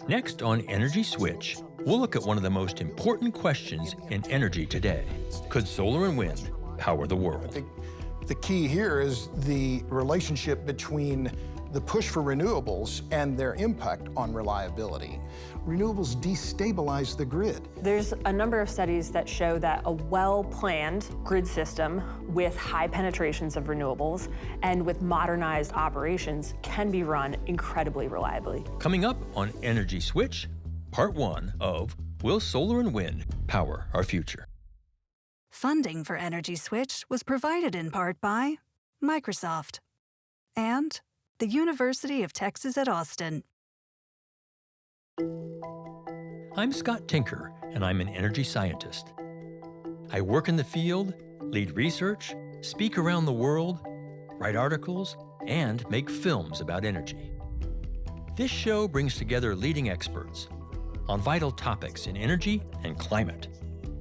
Next on Energy Switch, we'll look at one of the most important questions in energy today. Could solar and wind power the world? I think the key here is the relationship between the push for renewables and their impact on reliability. Renewables destabilize the grid. There's a number of studies that show that a well-planned grid system with high penetrations of renewables and with modernized operations can be run incredibly reliably. Coming up on Energy Switch, part 1 of Will Solar and Wind Power Our Future? Funding for Energy Switch was provided in part by Microsoft and the University of Texas at Austin. I'm Scott Tinker, and I'm an energy scientist. I work in the field, lead research, speak around the world, write articles, and make films about energy. This show brings together leading experts on vital topics in energy and climate.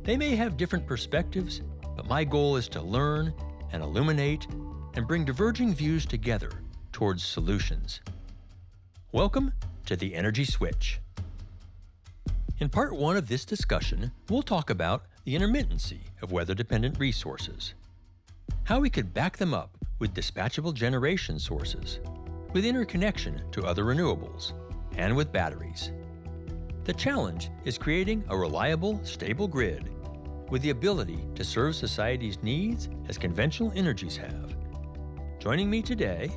They may have different perspectives, but my goal is to learn and illuminate and bring diverging views together towards solutions. Welcome to the Energy Switch. In part 1 of this discussion, we'll talk about the intermittency of weather-dependent resources, how we could back them up with dispatchable generation sources, with interconnection to other renewables, and with batteries. The challenge is creating a reliable, stable grid with the ability to serve society's needs as conventional energies have. Joining me today,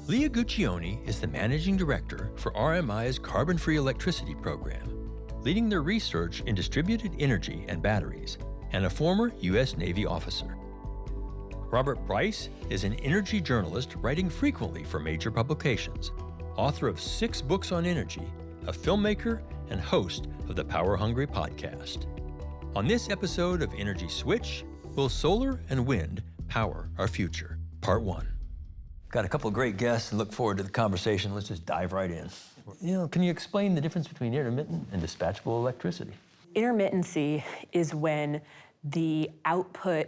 Leia Guccione is the Managing Director for RMI's Carbon-Free Electricity Program, leading their research in distributed energy and batteries, and a former U.S. Navy officer. Robert Bryce is an energy journalist writing frequently for major publications, author of 6 books on energy, a filmmaker, and host of the Power Hungry podcast. On this episode of Energy Switch, will solar and wind power our future? Part 1. Got a couple of great guests and look forward to the conversation. Let's just dive right in. Can you explain the difference between intermittent and dispatchable electricity? Intermittency is when the output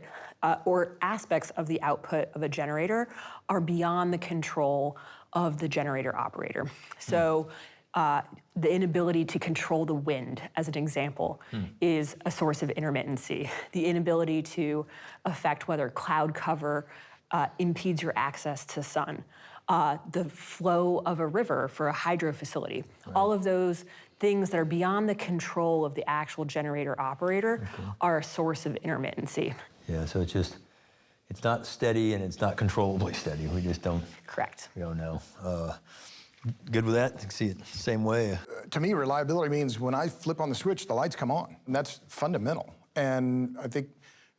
or aspects of the output of a generator are beyond the control of the generator operator. So the inability to control the wind, as an example, is a source of intermittency. The inability to affect whether cloud cover impedes your access to sun. The flow of a river for a hydro facility. Right. All of those things that are beyond the control of the actual generator operator are a source of intermittency. Yeah, so it's not steady and it's not controllably steady. We just don't. Correct. We don't know. Good with that? I see it the same way. To me, reliability means when I flip on the switch, the lights come on. And that's fundamental. And I think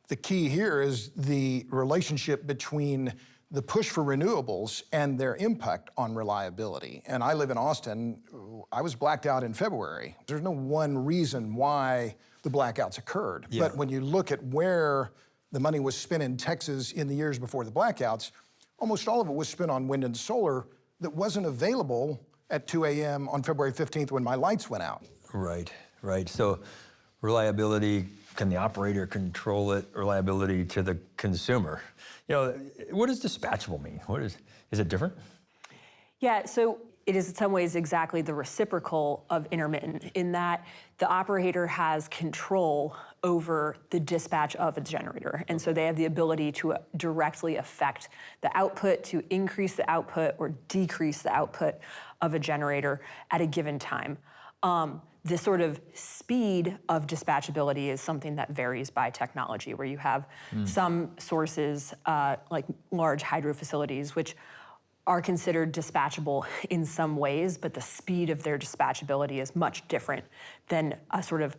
the key here is the relationship between the push for renewables and their impact on reliability. And I live in Austin. I was blacked out in February. There's no one reason why the blackouts occurred. Yeah. But when you look at where the money was spent in Texas in the years before the blackouts, almost all of it was spent on wind and solar that wasn't available at 2 a.m. on February 15th when my lights went out. Right. So reliability, can the operator control it? Reliability to the consumer. What does dispatchable mean? Is it different? Yeah, so it is in some ways exactly the reciprocal of intermittent in that the operator has control over the dispatch of a generator. And so they have the ability to directly affect the output, to increase the output or decrease the output of a generator at a given time. The sort of speed of dispatchability is something that varies by technology, where you have some sources, like large hydro facilities, which are considered dispatchable in some ways, but the speed of their dispatchability is much different than a sort of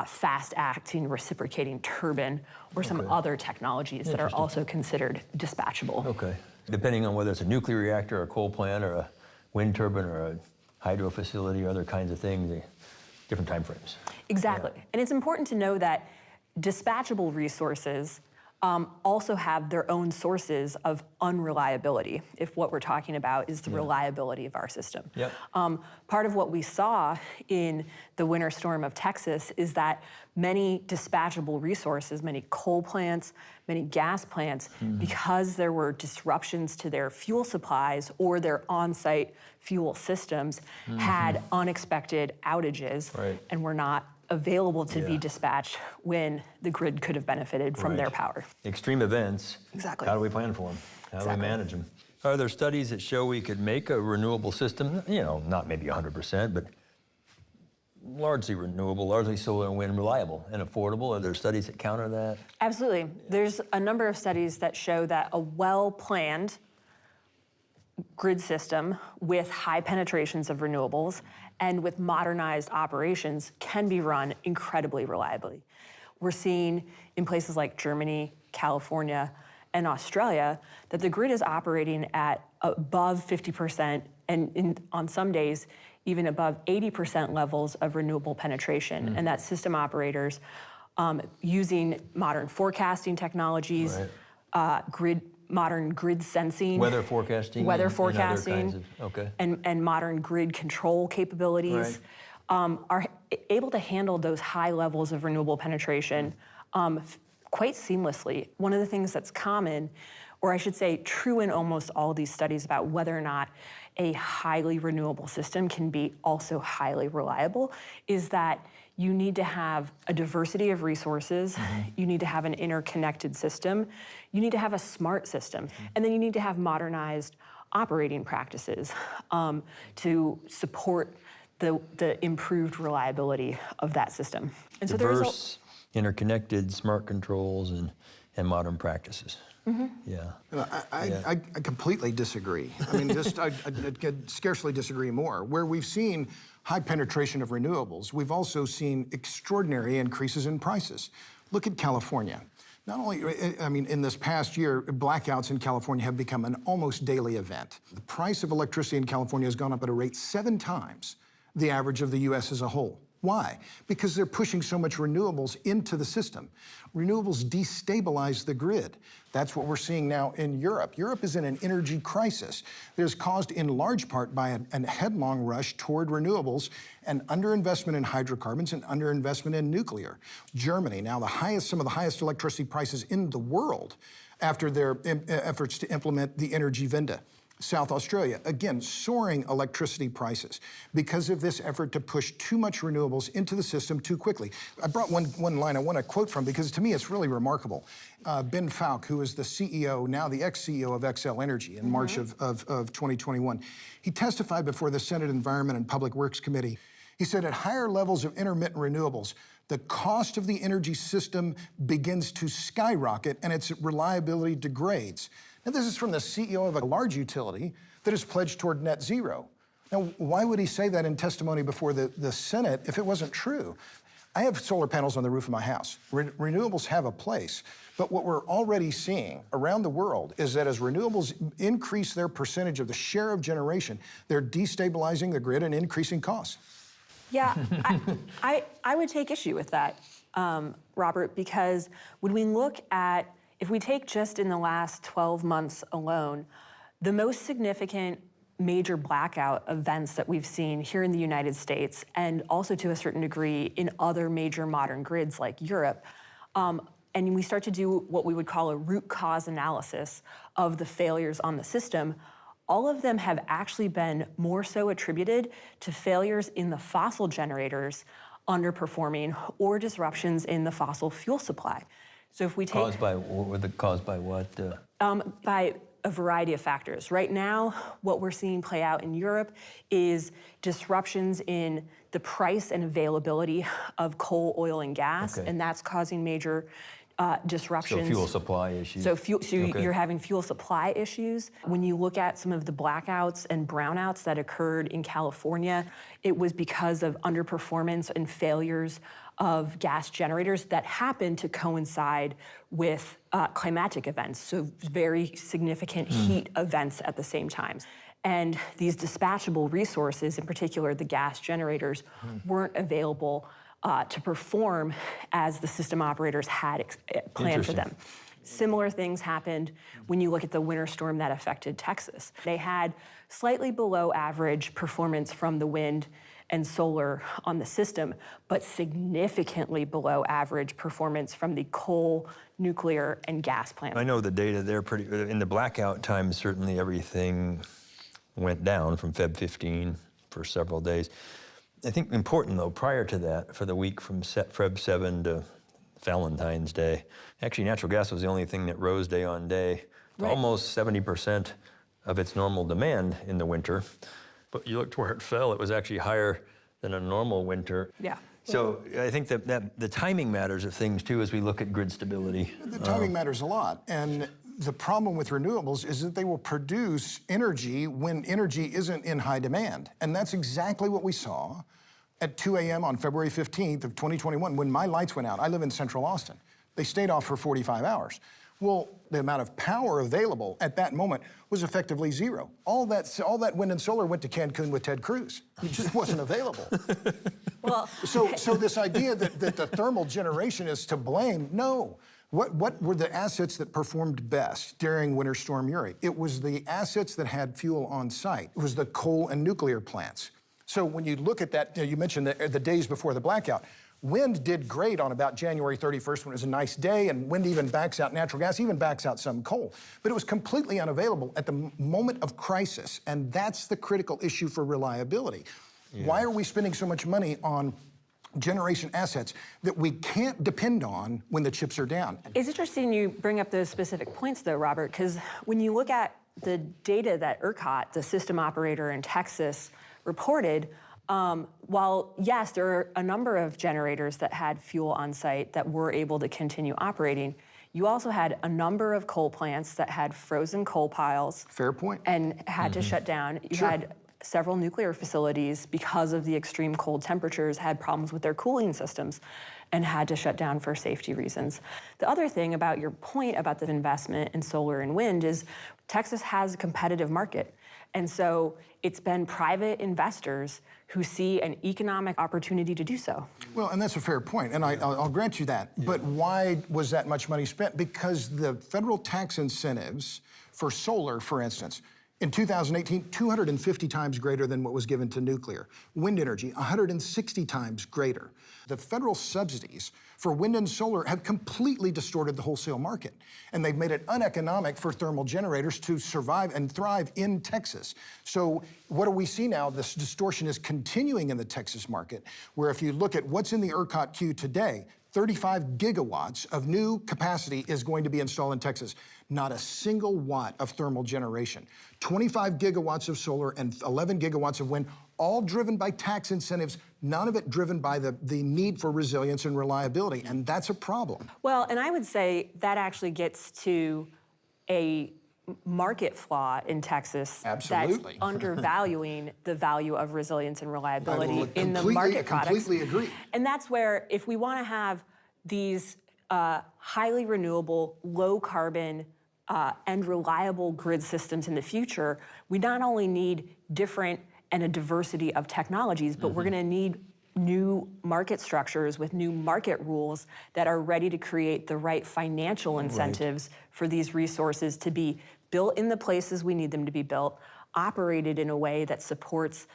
fast-acting reciprocating turbine or some other technologies that are also considered dispatchable. Okay. Depending on whether it's a nuclear reactor or a coal plant or a wind turbine or a hydro facility or other kinds of things, different time frames. Exactly. Yeah. And it's important to know that dispatchable resources also have their own sources of unreliability, if what we're talking about is the reliability of our system. Yep. Part of what we saw in the winter storm of Texas is that many dispatchable resources, many coal plants, many gas plants, because there were disruptions to their fuel supplies or their on-site fuel systems, had unexpected outages and were not available to be dispatched when the grid could have benefited from their power. Extreme events. Exactly. How do we plan for them? How do we manage them? Are there studies that show we could make a renewable system, you know, not maybe 100%, but largely renewable, largely solar and wind reliable and affordable? Are there studies that counter that? Absolutely. There's a number of studies that show that a well-planned grid system with high penetrations of renewables and with modernized operations can be run incredibly reliably. We're seeing in places like Germany, California, and Australia that the grid is operating at above 50% and on some days even above 80% levels of renewable penetration, and that system operators using modern forecasting technologies, modern grid sensing, Weather forecasting, and other kinds of, and modern grid control capabilities are able to handle those high levels of renewable penetration quite seamlessly. One of the things that's common, or I should say true in almost all these studies about whether or not a highly renewable system can be also highly reliable, is that you need to have a diversity of resources, you need to have an interconnected system, you need to have a smart system, and then you need to have modernized operating practices to support the improved reliability of that system. And so diverse, interconnected, smart controls, and modern practices. Yeah. I completely disagree. I mean, I could scarcely disagree more. Where we've seen high penetration of renewables, we've also seen extraordinary increases in prices. Look at California. Not only, I mean, in this past year, blackouts in California have become an almost daily event. The price of electricity in California has gone up at a rate 7 times the average of the US as a whole. Why? Because they're pushing so much renewables into the system. Renewables destabilize the grid. That's what we're seeing now in Europe. Europe is in an energy crisis that is caused in large part by a headlong rush toward renewables and underinvestment in hydrocarbons and underinvestment in nuclear. Germany, now some of the highest electricity prices in the world after their efforts to implement the Energiewende. South Australia, again, soaring electricity prices because of this effort to push too much renewables into the system too quickly. I brought one line I want to quote from because to me it's really remarkable. Ben Falk, who is the CEO, now the ex-CEO of Xcel Energy in March of 2021, he testified before the Senate Environment and Public Works Committee. He said at higher levels of intermittent renewables, the cost of the energy system begins to skyrocket and its reliability degrades. Now, this is from the CEO of a large utility that has pledged toward net zero. Now, why would he say that in testimony before the Senate if it wasn't true? I have solar panels on the roof of my house. Renewables have a place, but what we're already seeing around the world is that as renewables increase their percentage of the share of generation, they're destabilizing the grid and increasing costs. Yeah, I would take issue with that, Robert, because when we look at, if we take just in the last 12 months alone, the most significant major blackout events that we've seen here in the United States and also to a certain degree in other major modern grids like Europe, and we start to do what we would call a root cause analysis of the failures on the system, all of them have actually been more so attributed to failures in the fossil generators underperforming or disruptions in the fossil fuel supply. So if we take caused by what? By a variety of factors. Right now, what we're seeing play out in Europe is disruptions in the price and availability of coal, oil, and gas, and that's causing major disruptions. So fuel supply issues. You're having fuel supply issues. When you look at some of the blackouts and brownouts that occurred in California, it was because of underperformance and failures of gas generators that happened to coincide with climatic events, so very significant heat events at the same time. And these dispatchable resources, in particular the gas generators, weren't available to perform as the system operators had planned for them. Similar things happened when you look at the winter storm that affected Texas. They had slightly below average performance from the wind and solar on the system, but significantly below average performance from the coal, nuclear, and gas plants. I know the data there in the blackout time, certainly everything went down from Feb 15 for several days. I think important though, prior to that, for the week from Feb 7 to Valentine's Day, actually natural gas was the only thing that rose day on day, Right. almost 70% of its normal demand in the winter. But you looked where it fell, it was actually higher than a normal winter. Yeah. So I think that the timing matters of things too as we look at grid stability. The timing matters a lot. And the problem with renewables is that they will produce energy when energy isn't in high demand. And that's exactly what we saw at 2 a.m. on February 15th of 2021 when my lights went out. I live in central Austin. They stayed off for 45 hours. Well, the amount of power available at that moment was effectively zero. All that wind and solar went to Cancun with Ted Cruz. It just wasn't available. Well, So this idea that the thermal generation is to blame, no. What were the assets that performed best during Winter Storm Uri? It was the assets that had fuel on site. It was the coal and nuclear plants. So when you look at that, you mentioned the days before the blackout. Wind did great on about January 31st when it was a nice day, and wind even backs out natural gas, even backs out some coal. But it was completely unavailable at the moment of crisis, and that's the critical issue for reliability. Yeah. Why are we spending so much money on generation assets that we can't depend on when the chips are down? It's interesting you bring up those specific points, though, Robert, because when you look at the data that ERCOT, the system operator in Texas, reported, while, yes, there are a number of generators that had fuel on site that were able to continue operating, you also had a number of coal plants that had frozen coal piles. Fair point. And had to shut down. You had several nuclear facilities, because of the extreme cold temperatures, had problems with their cooling systems and had to shut down for safety reasons. The other thing about your point about the investment in solar and wind is Texas has a competitive market. And so it's been private investors who see an economic opportunity to do so. Well, and that's a fair point, and I'll grant you that. Yeah. But why was that much money spent? Because the federal tax incentives for solar, for instance, in 2018, 250 times greater than what was given to nuclear. Wind energy, 160 times greater. The federal subsidies for wind and solar have completely distorted the wholesale market, and they've made it uneconomic for thermal generators to survive and thrive in Texas. So what do we see now? This distortion is continuing in the Texas market, where if you look at what's in the ERCOT queue today, 35 gigawatts of new capacity is going to be installed in Texas. Not a single watt of thermal generation. 25 gigawatts of solar and 11 gigawatts of wind, all driven by tax incentives, none of it driven by the need for resilience and reliability, and that's a problem. Well, and I would say that actually gets to a market flaw in Texas. Absolutely. That's undervaluing the value of resilience and reliability in the market products. I completely agree. And that's where, if we want to have these highly renewable, low carbon, and reliable grid systems in the future, we not only need different and a diversity of technologies, but we're going to need new market structures with new market rules that are ready to create the right financial incentives for these resources to be built in the places we need them to be built, operated in a way that supports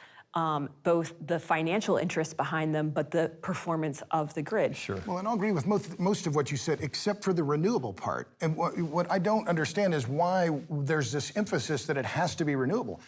both the financial interests behind them, but the performance of the grid. Sure. Well, and I'll agree with most of what you said, except for the renewable part. And what I don't understand is why there's this emphasis that it has to be renewable.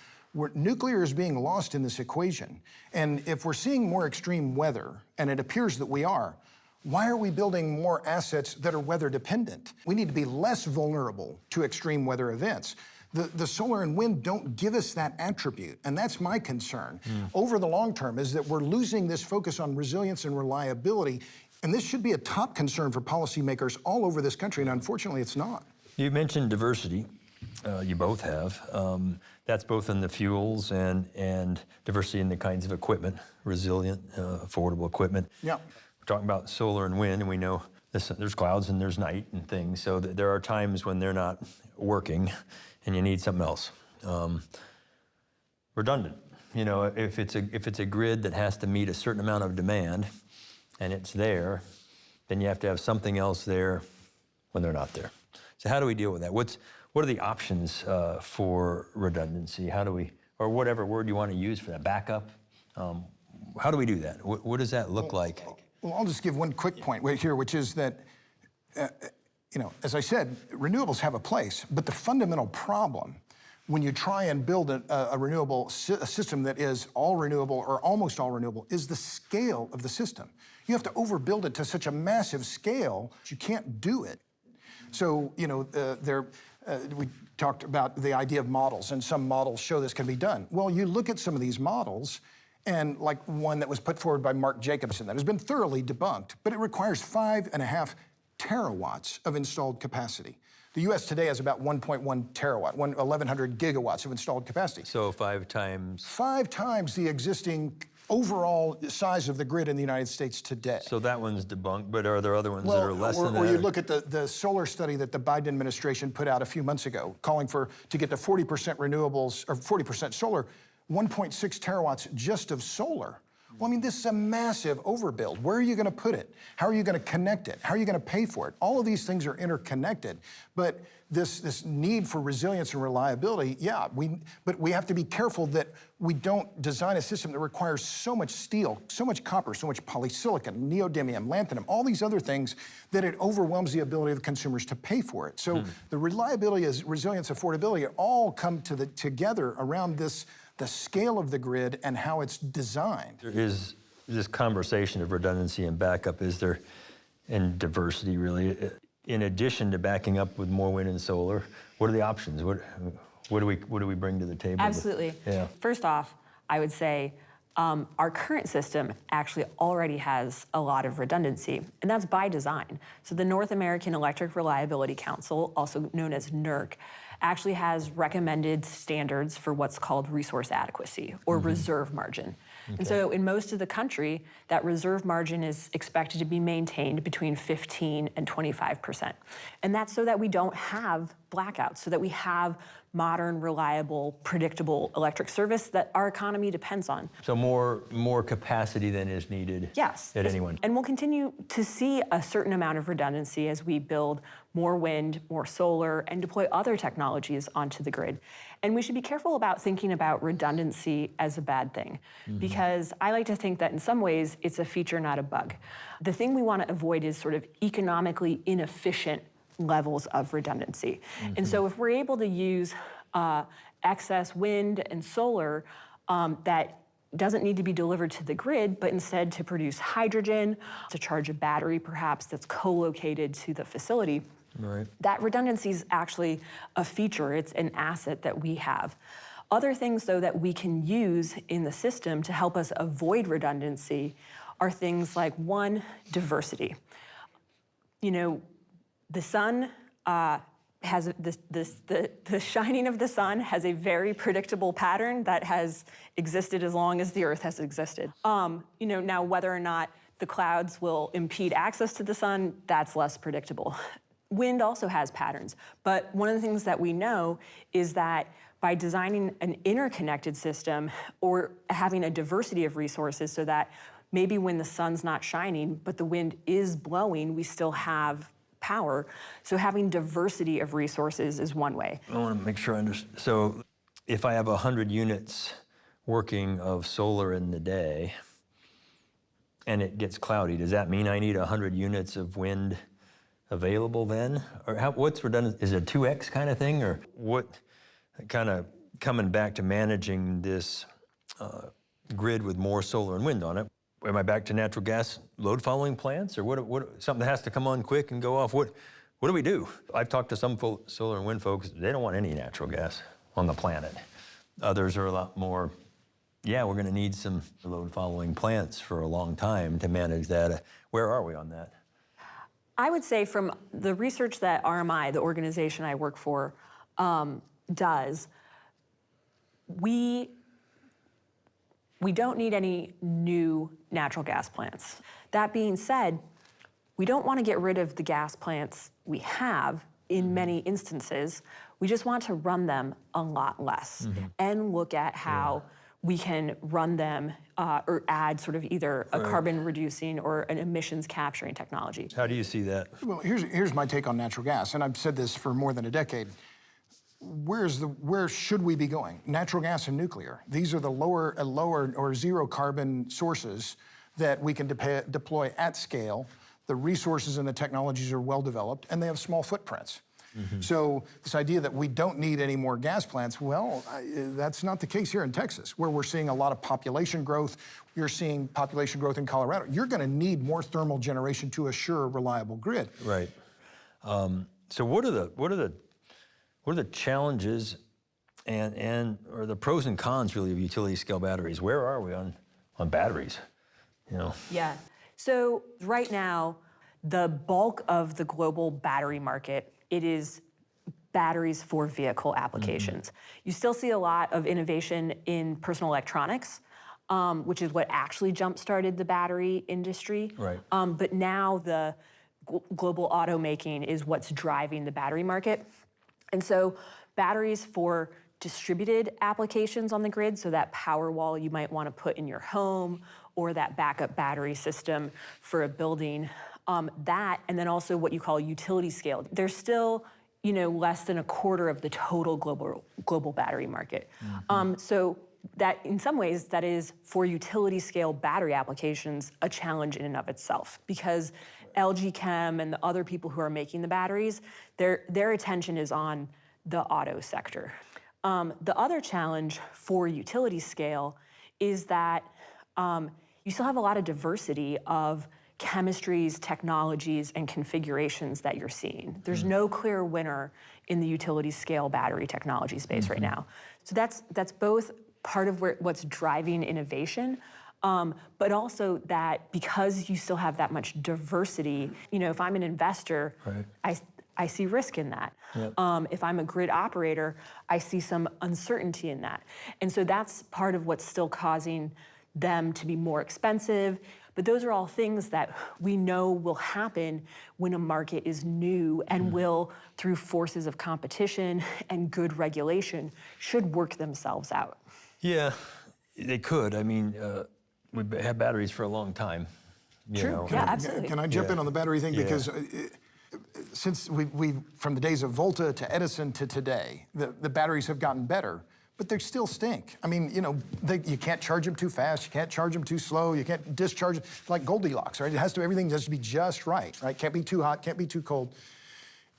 Nuclear is being lost in this equation. And if we're seeing more extreme weather, and it appears that we are, why are we building more assets that are weather dependent? We need to be less vulnerable to extreme weather events. The solar and wind don't give us that attribute, and that's my concern. Over the long term is that we're losing this focus on resilience and reliability, and this should be a top concern for policymakers all over this country, and unfortunately it's not. You mentioned diversity. You both have. That's both in the fuels and diversity in the kinds of equipment, resilient, affordable equipment. Yeah. We're talking about solar and wind, and we know there's clouds and there's night and things, so there are times when they're not working and you need something else. Redundant. You know, if it's a grid that has to meet a certain amount of demand and it's there, then you have to have something else there when they're not there. So how do we deal with that? What are the options for redundancy? How do we, or whatever word you want to use for that, backup? How do we do that? What does that look like? Well, I'll just give one quick point right here, which is that, as I said, renewables have a place, but the fundamental problem when you try and build a renewable system that is all renewable or almost all renewable is the scale of the system. You have to overbuild it to such a massive scale, you can't do it. So, we talked about the idea of models, and some models show this can be done. Well, you look at some of these models, and like one that was put forward by Mark Jacobson that has been thoroughly debunked, but it requires 5.5 terawatts of installed capacity. The U.S. today has about 1.1 terawatt, 1,100 gigawatts of installed capacity. So 5 times? 5 times the existing overall size of the grid in the United States today. So that one's debunked, but are there other ones that are less than that? Or you look at the solar study that the Biden administration put out a few months ago, calling to get to 40% renewables, or 40% solar, 1.6 terawatts just of solar. Well, I mean, this is a massive overbuild. Where are you going to put it? How are you going to connect it? How are you going to pay for it? All of these things are interconnected. But this need for resilience and reliability, but we have to be careful that we don't design a system that requires so much steel, so much copper, so much polysilicon, neodymium, lanthanum, all these other things that it overwhelms the ability of the consumers to pay for it. So the reliability, resilience, affordability all come together around the scale of the grid and how it's designed. There is this conversation of redundancy and backup, and diversity really. In addition to backing up with more wind and solar, what are the options? What do we bring to the table? Absolutely. Yeah. First off, I would say our current system actually already has a lot of redundancy, and that's by design. So the North American Electric Reliability Council, also known as NERC, actually has recommended standards for what's called resource adequacy or reserve margin. Okay. And so in most of the country, that reserve margin is expected to be maintained between 15 and 25%. And that's so that we don't have blackouts, so that we have modern, reliable, predictable electric service that our economy depends on. So more capacity than is needed. Yes. At anyone. And we'll continue to see a certain amount of redundancy as we build more wind, more solar, and deploy other technologies onto the grid. And we should be careful about thinking about redundancy as a bad thing, because I like to think that in some ways it's a feature, not a bug. The thing we want to avoid is sort of economically inefficient levels of redundancy. And so if we're able to use excess wind and solar that doesn't need to be delivered to the grid, but instead to produce hydrogen, to charge a battery perhaps that's co-located to the facility, right. That redundancy is actually a feature. It's an asset that we have. Other things, though, that we can use in the system to help us avoid redundancy are things like, one, diversity. The sun has the shining of the sun has a very predictable pattern that has existed as long as the Earth has existed. Now whether or not the clouds will impede access to the sun, that's less predictable. Wind also has patterns, but one of the things that we know is that by designing an interconnected system or having a diversity of resources so that maybe when the sun's not shining, but the wind is blowing, we still have power. So having diversity of resources is one way. I want to make sure I understand. So if I have 100 units working of solar in the day and it gets cloudy, does that mean I need 100 units of wind available then? Or what's redundant? Is it a 2X kind of thing? Or what kind of coming back to managing this grid with more solar and wind on it? Am I back to natural gas load following plants, or what? Something that has to come on quick and go off. What do we do? I've talked to some solar and wind folks. They don't want any natural gas on the planet. Others are a lot more. Yeah, we're going to need some load following plants for a long time to manage that. Where are we on that? I would say from the research that RMI, the organization I work for, does, we don't need any new natural gas plants. That being said, we don't want to get rid of the gas plants we have in many instances. We just want to run them a lot less and look at how we can run them or add sort of either a carbon reducing or an emissions capturing technology. How do you see that? Well, here's my take on natural gas, and I've said this for more than a decade. Where should we be going? Natural gas and nuclear. These are the lower or zero carbon sources that we can deploy at scale. The resources and the technologies are well developed, and they have small footprints. So this idea that we don't need any more gas plants, well, that's not the case here in Texas, where we're seeing a lot of population growth. You're seeing population growth in Colorado. You're going to need more thermal generation to assure a reliable grid. Right. So what are the challenges or the pros and cons really of utility scale batteries? Where are we on batteries? You know. Yeah. So right now, the bulk of the global battery market, it is batteries for vehicle applications. You still see a lot of innovation in personal electronics, which is what actually jump-started the battery industry. Right. But now the global automaking is what's driving the battery market. And so batteries for distributed applications on the grid, so that power wall you might want to put in your home, or that backup battery system for a building, that, and then also what you call utility scale. There's still, less than a quarter of the total global battery market. So that, in some ways, that is, for utility scale battery applications, a challenge in and of itself, because LG Chem and the other people who are making the batteries, their attention is on the auto sector. The other challenge for utility scale is that you still have a lot of diversity of chemistries, technologies, and configurations that you're seeing. There's no clear winner in the utility scale battery technology space right now. So that's both part of what's driving innovation, but also that because you still have that much diversity, if I'm an investor, I see risk in that. Yep. If I'm a grid operator, I see some uncertainty in that. And so that's part of what's still causing them to be more expensive. But those are all things that we know will happen when a market is new and will, through forces of competition and good regulation, should work themselves out. Yeah, they could. I mean, we've had batteries for a long time. True. Yeah, absolutely. Can I jump in on the battery thing? Because since we from the days of Volta to Edison to today, the batteries have gotten better, but they still stink. I mean, you can't charge them too fast, you can't charge them too slow, you can't discharge it like Goldilocks, right? Everything has to be just right? Can't be too hot, can't be too cold.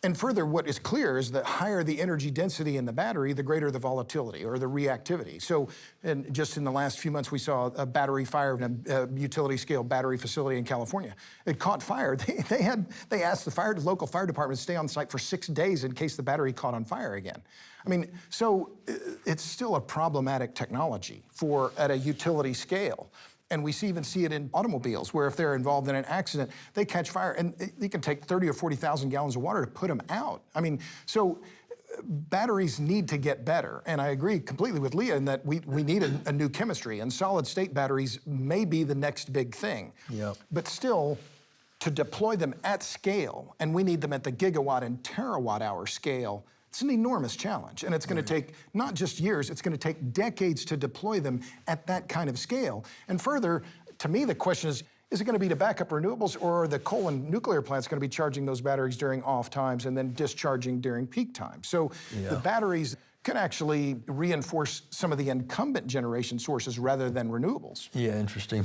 And further, what is clear is that higher the energy density in the battery, the greater the volatility or the reactivity. So, and just in the last few months, we saw a battery fire in a utility scale battery facility in California. It caught fire. They asked the local fire department to stay on site for 6 days in case the battery caught on fire again. I mean, so it's still a problematic technology at a utility scale. And we even see it in automobiles, where if they're involved in an accident, they catch fire, and they can take 30 or 40,000 gallons of water to put them out. I mean, so batteries need to get better. And I agree completely with Leia in that we need a new chemistry, and solid-state batteries may be the next big thing. Yep. But still, to deploy them at scale, and we need them at the gigawatt and terawatt hour scale, it's an enormous challenge, and it's going to take not just years, it's going to take decades to deploy them at that kind of scale. And further, to me, the question is it going to be to back up renewables, or are the coal and nuclear plants going to be charging those batteries during off times and then discharging during peak times? So the batteries can actually reinforce some of the incumbent generation sources rather than renewables. Yeah, interesting.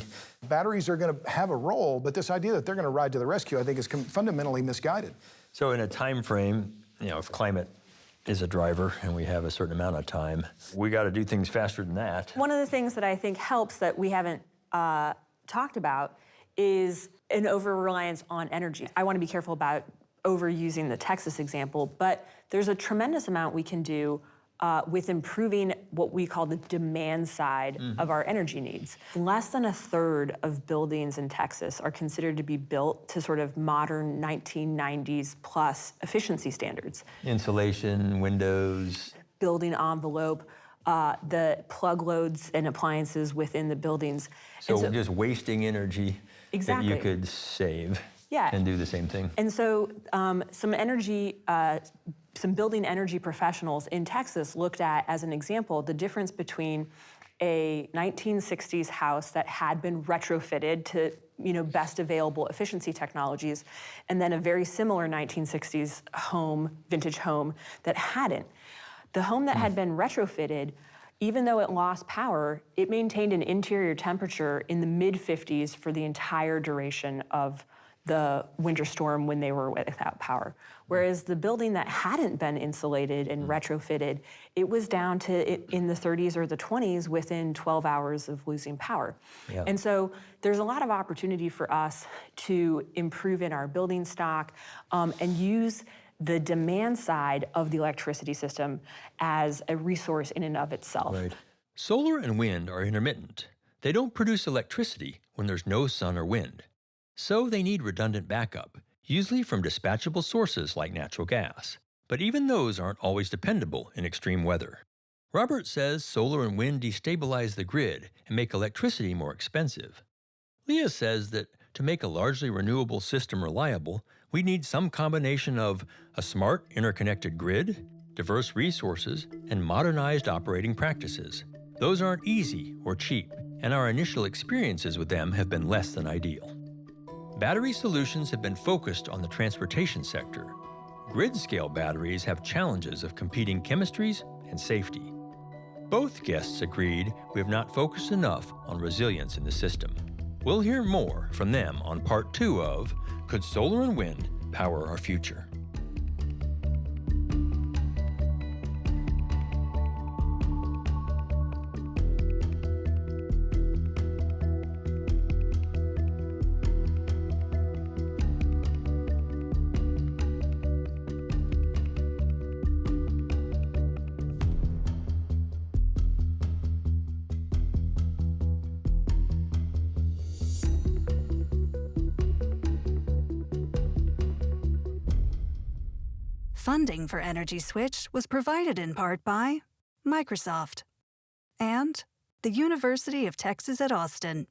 Batteries are going to have a role, but this idea that they're going to ride to the rescue, I think, is fundamentally misguided. So in a time frame, if climate is a driver and we have a certain amount of time, we got to do things faster than that. One of the things that I think helps that we haven't talked about is an over-reliance on energy. I want to be careful about overusing the Texas example, but there's a tremendous amount we can do with improving what we call the demand side of our energy needs. Less than a third of buildings in Texas are considered to be built to sort of modern 1990s plus efficiency standards. Insulation, windows. Building envelope, the plug loads and appliances within the buildings. So just wasting energy that you could save and do the same thing. And so some building energy professionals in Texas looked at, as an example, the difference between a 1960s house that had been retrofitted to best available efficiency technologies, and then a very similar 1960s home, vintage home, that hadn't. The home that had been retrofitted, even though it lost power, it maintained an interior temperature in the mid-50s for the entire duration of the winter storm when they were without power. Whereas the building that hadn't been insulated and retrofitted, it was down to in the 30s or the 20s within 12 hours of losing power. Yeah. And so there's a lot of opportunity for us to improve in our building stock and use the demand side of the electricity system as a resource in and of itself. Right. Solar and wind are intermittent. They don't produce electricity when there's no sun or wind. So they need redundant backup, usually from dispatchable sources like natural gas. But even those aren't always dependable in extreme weather. Robert says solar and wind destabilize the grid and make electricity more expensive. Leia says that to make a largely renewable system reliable, we need some combination of a smart, interconnected grid, diverse resources, and modernized operating practices. Those aren't easy or cheap, and our initial experiences with them have been less than ideal. Battery solutions have been focused on the transportation sector. Grid-scale batteries have challenges of competing chemistries and safety. Both guests agreed we have not focused enough on resilience in the system. We'll hear more from them on part 2 of Could Solar and Wind Power Our Future? Funding for Energy Switch was provided in part by Microsoft and the University of Texas at Austin.